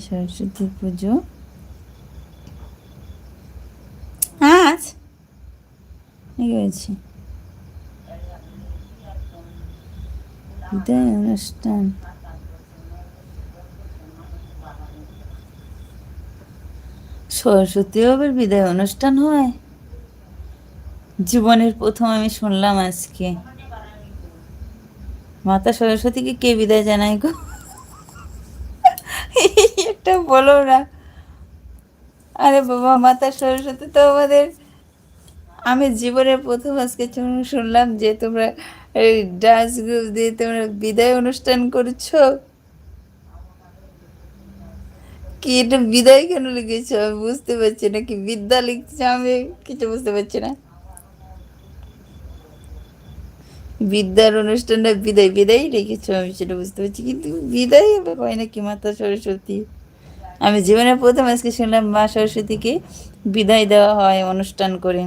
সরস্বতী পুজো আজ গেছি বিদায় অনুষ্ঠান। সরস্বতীও আবার বিদায় অনুষ্ঠান হয়? জীবনের প্রথম আমি শুনলাম আজকে। মাতা সরস্বতীকে কে বিদায় জানায় গো? একটা বলো না। আরে বাবা, মাতা সরস্বতী তো আমাদের, আমি জীবনের প্রথম আজকে শুনলাম যে তোমরা এই ডান্স গ্রুপ দিয়ে তোমরা বিদায় অনুষ্ঠান করছো। কি এটা বিদায় কেন লিখেছো আমি বুঝতে পারছি না, কি বিদ্যা লিখছো আমি কিছু বুঝতে পারছি না। বিদ্যার অনুষ্ঠানটা বিদায় বিদায় লিখেছো আমি সেটা বুঝতে পারছি, কিন্তু বিদায় হয় নাকি মাতা সরস্বতী? আমি জীবনে প্রথম আজকে শুনলাম মা সরস্বতীকে বিদায় দেওয়া হয় অনুষ্ঠান করে।